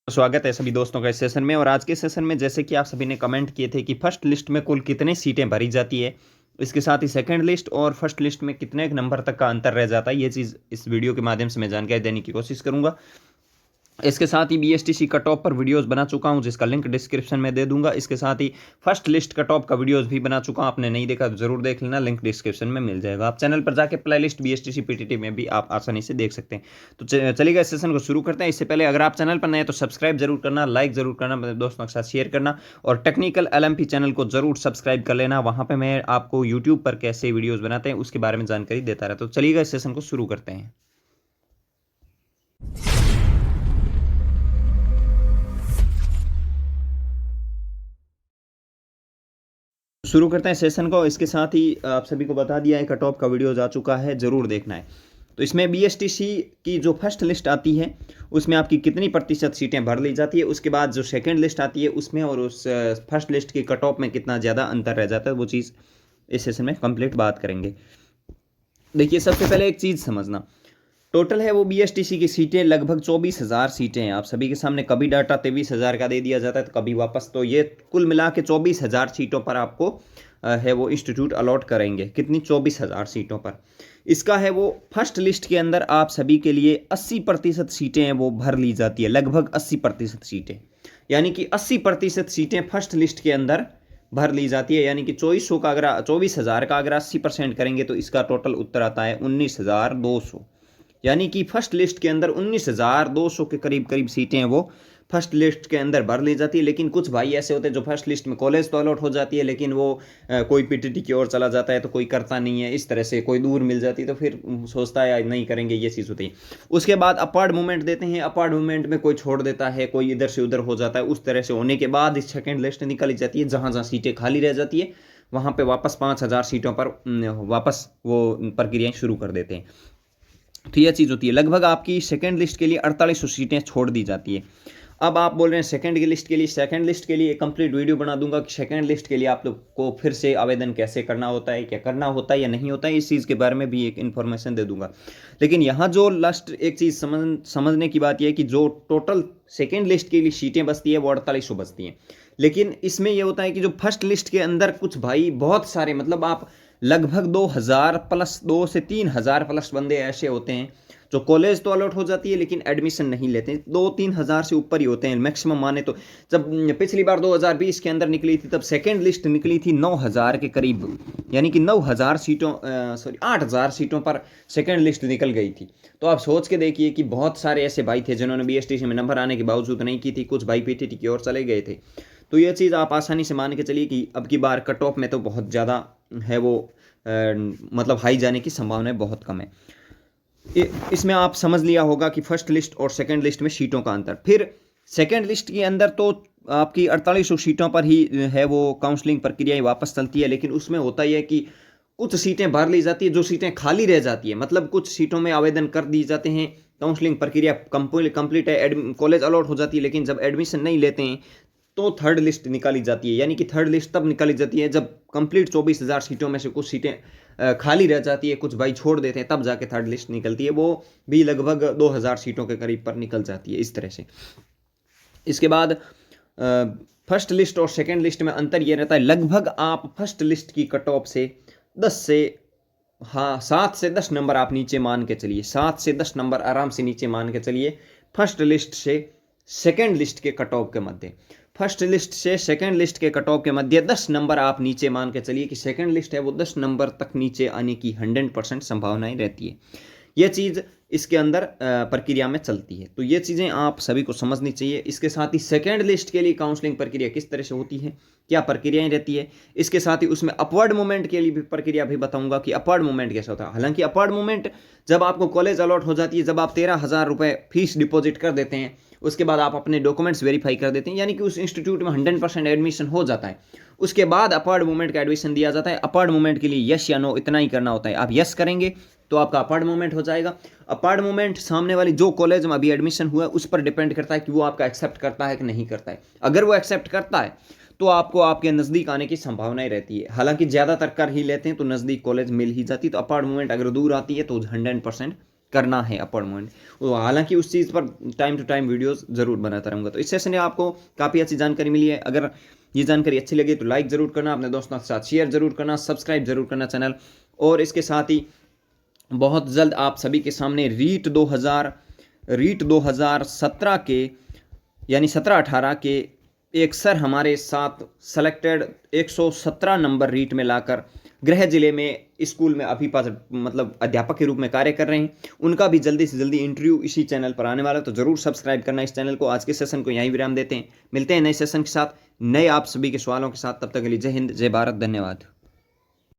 स्वागत है सभी दोस्तों का इस सेशन में। और आज के सेशन में जैसे कि आप सभी ने कमेंट किए थे कि फर्स्ट लिस्ट में कुल कितने सीटें भरी जाती है, इसके साथ ही सेकंड लिस्ट और फर्स्ट लिस्ट में कितने नंबर तक का अंतर रह जाता है, ये चीज़ इस वीडियो के माध्यम से मैं जानकारी देने की कोशिश करूंगा। इसके साथ ही बीएसटीसी कट ऑफ पर वीडियोस बना चुका हूं जिसका लिंक डिस्क्रिप्शन में दे दूंगा। इसके साथ ही फर्स्ट लिस्ट कट ऑफ का वीडियोस भी बना चुका हूं, आपने नहीं देखा तो जरूर देख लेना, लिंक डिस्क्रिप्शन में मिल जाएगा। आप चैनल पर जाके प्ले लिस्ट बीएसटीसी पीटीटी में भी आप आसानी से देख सकते हैं। तो चलिएगा इस सेशन को शुरू करते हैं। इससे पहले अगर आप चैनल पर नए तो सब्सक्राइब जरूर करना, लाइक जरूर करना, अपने दोस्तों के साथ शेयर करना और टेक्निकल एलएमपी चैनल को जरूर सब्सक्राइब कर लेना। वहां पर मैं आपको यूट्यूब पर कैसे वीडियोज बनाते हैं उसके बारे में जानकारी देता रहता हूं। तो चलिएगा इस सेशन को शुरू करते हैं। शुरू करते हैं सेशन को। इसके साथ ही आप सभी को बता दिया है कट ऑफ का वीडियो जा चुका है, जरूर देखना है। तो इसमें बीएसटीसी की जो फर्स्ट लिस्ट आती है उसमें आपकी कितनी प्रतिशत सीटें भर ली जाती है, उसके बाद जो सेकंड लिस्ट आती है उसमें और उस फर्स्ट लिस्ट की कट ऑफ में कितना ज़्यादा अंतर रह जाता है, वो चीज़ इस सेशन में कंप्लीट बात करेंगे। देखिए, सबसे पहले एक चीज़ समझना, टोटल है वो बीएसटीसी की सीटें लगभग 24,000 सीटें हैं। आप सभी के सामने कभी डाटा 23,000 का दे दिया जाता है तो कभी वापस, तो ये कुल मिला के 24,000 सीटों पर आपको है वो इंस्टीट्यूट अलॉट करेंगे। कितनी? 24,000 सीटों पर। इसका है वो फर्स्ट लिस्ट के अंदर आप सभी के लिए 80% सीटें हैं वो भर ली जाती है, लगभग 80% सीटें, यानी कि 80% सीटें फर्स्ट लिस्ट के अंदर भर ली जाती है। यानी कि 24,000 का अगर 80% करेंगे तो इसका टोटल उत्तर आता है 19,200। यानी कि फर्स्ट लिस्ट के अंदर 19,200 के करीब करीब सीटें हैं वो फर्स्ट लिस्ट के अंदर भर ली जाती है। लेकिन कुछ भाई ऐसे होते हैं जो फर्स्ट लिस्ट में कॉलेज तो अलॉट हो जाती है लेकिन वो कोई पीटीटी की ओर चला जाता है तो कोई करता नहीं है, इस तरह से कोई दूर मिल जाती है तो फिर सोचता है नहीं करेंगे, ये चीज़ होती है। उसके बाद अपार्ड मूवमेंट देते हैं, अपार्ड मूवमेंट में कोई छोड़ देता है, कोई इधर से उधर हो जाता है। उस तरह से होने के बाद इस सेकेंड लिस्ट निकाली जाती है, जहाँ जहाँ सीटें खाली रह जाती है वहाँ पर वापस 5,000 सीटों पर वापस वो प्रक्रियाएँ शुरू कर देते हैं। तो यह चीज़ होती है। लगभग आपकी सेकंड लिस्ट के लिए 4800 सीटें छोड़ दी जाती है। अब आप बोल रहे हैं सेकंड की लिस्ट के लिए, सेकंड लिस्ट के लिए एक कंप्लीट वीडियो बना दूंगा कि सेकंड लिस्ट के लिए आप लोग को फिर से आवेदन कैसे करना होता है, क्या करना होता है या नहीं होता है, इस चीज़ के बारे में भी एक इन्फॉर्मेशन दे दूंगा। लेकिन यहाँ जो लास्ट एक चीज़ समझने की बात यह है कि जो टोटल सेकेंड लिस्ट के लिए सीटें बचती है वो 4800 बचती हैं। लेकिन इसमें यह होता है कि जो फर्स्ट लिस्ट के अंदर कुछ भाई बहुत सारे, मतलब आप लगभग 2,000 प्लस 2 से 3,000 प्लस बंदे ऐसे होते हैं जो कॉलेज तो अलॉट हो जाती है लेकिन एडमिशन नहीं लेते हैं। 2-3 हज़ार से ऊपर ही होते हैं मैक्सिमम माने तो। जब पिछली बार 2020 के अंदर निकली थी तब सेकेंड लिस्ट निकली थी 9,000 के करीब, यानी कि 9,000 सीटों 8,000 सीटों पर सेकेंड लिस्ट निकल गई थी। तो आप सोच के देखिए कि बहुत सारे ऐसे भाई थे जिन्होंने बीएसटीसी में नंबर आने के बावजूद नहीं की थी, कुछ भाई पीटीटी की ओर चले गए थे। तो ये चीज़ आप आसानी से मान के चलिए कि अब की बार कट ऑफ में तो बहुत ज़्यादा है वो मतलब हाई जाने की संभावनाएं बहुत कम है। इसमें आप समझ लिया होगा कि फर्स्ट लिस्ट और सेकंड लिस्ट में सीटों का अंतर। फिर सेकंड लिस्ट के अंदर तो आपकी 4800 सीटों पर ही है वो काउंसलिंग प्रक्रिया वापस चलती है। लेकिन उसमें होता ही है कि कुछ सीटें भर ली जाती है, जो सीटें खाली रह जाती है, मतलब कुछ सीटों में आवेदन कर दिए जाते हैं, काउंसलिंग प्रक्रिया कंप्लीट है, कॉलेज अलॉट हो जाती है, लेकिन जब एडमिशन नहीं लेते हैं तो थर्ड लिस्ट निकाली जाती है। यानी कि थर्ड लिस्ट तब निकाली जाती है जब कंप्लीट 24,000 सीटों में से कुछ सीटें खाली रह जाती है, कुछ भाई छोड़ देते हैं, तब जाके थर्ड लिस्ट निकलती है। वो भी लगभग 2,000 सीटों के करीब पर निकल जाती है, इस तरह से। इसके बाद फर्स्ट लिस्ट और सेकेंड लिस्ट में अंतर यह रहता है, लगभग आप फर्स्ट लिस्ट की कट ऑफ से 7 से 10 नंबर आप नीचे मान के चलिए, 7 से 10 नंबर आराम से नीचे मान के चलिए फर्स्ट लिस्ट से सेकेंड लिस्ट के कट ऑफ के मध्य। फर्स्ट लिस्ट से सेकंड लिस्ट के कट ऑफ के मध्य 10 नंबर आप नीचे मान के चलिए कि सेकंड लिस्ट है वो 10 नंबर तक नीचे आने की 100% संभावनाएं रहती है। यह चीज़ इसके अंदर प्रक्रिया में चलती है। तो ये चीज़ें आप सभी को समझनी चाहिए। इसके साथ ही सेकंड लिस्ट के लिए काउंसलिंग प्रक्रिया किस तरह से होती है, क्या प्रक्रियाएं रहती है, इसके साथ ही उसमें अपवर्ड मूवमेंट के लिए भी प्रक्रिया भी बताऊंगा कि अपवर्ड मूवमेंट कैसा होता है। हालांकि अपवर्ड मूवमेंट जब आपको कॉलेज अलॉट हो जाती है, जब आप 13,000 रुपये फीस डिपॉजिट कर देते हैं, उसके बाद आप अपने डॉक्यूमेंट्स वेरीफाई कर देते हैं, यानी कि उस इंस्टीट्यूट में 100% एडमिशन हो जाता है। उसके बाद अपवर्ड मूवमेंट का एडमिशन दिया जाता है। अपवर्ड मूवमेंट के लिए यस या नो इतना ही करना होता है। आप यस करेंगे तो आपका अपवर्ड मूवमेंट हो जाएगा। अपवर्ड मूवमेंट सामने वाली जो कॉलेज में अभी एडमिशन हुआ है उस पर डिपेंड करता है कि वो आपका एक्सेप्ट करता है कि नहीं करता है। अगर वो एक्सेप्ट करता है तो आपको आपके नज़दीक आने की संभावनाएं रहती है। हालांकि ज़्यादातर कर ही लेते हैं तो नज़दीक कॉलेज मिल ही जाती है। तो अपवर्ड मूवमेंट अगर दूर आती है तो 100% करना है अपॉइंटमेंट। तो हालांकि उस चीज़ पर टाइम टू टाइम वीडियोस जरूर बनाता रहूँगा। तो इस सेशन में आपको काफ़ी अच्छी जानकारी मिली है। अगर ये जानकारी अच्छी लगी तो लाइक ज़रूर करना, अपने दोस्तों के साथ शेयर ज़रूर करना, सब्सक्राइब ज़रूर करना चैनल। और इसके साथ ही बहुत जल्द आप सभी के सामने रीट 2017 के यानी 17-18 के एक सर हमारे साथ सेलेक्टेड 117 नंबर रीट में लाकर गृह जिले में स्कूल में अभी मतलब अध्यापक के रूप में कार्य कर रहे हैं, उनका भी जल्दी से जल्दी इंटरव्यू इसी चैनल पर आने वाला है। तो जरूर सब्सक्राइब करना इस चैनल को। आज के सेशन को यहीं विराम देते हैं, मिलते हैं नए सेशन के साथ, नए आप सभी के सवालों के साथ। तब तक के लिए जय हिंद, जय भारत, धन्यवाद।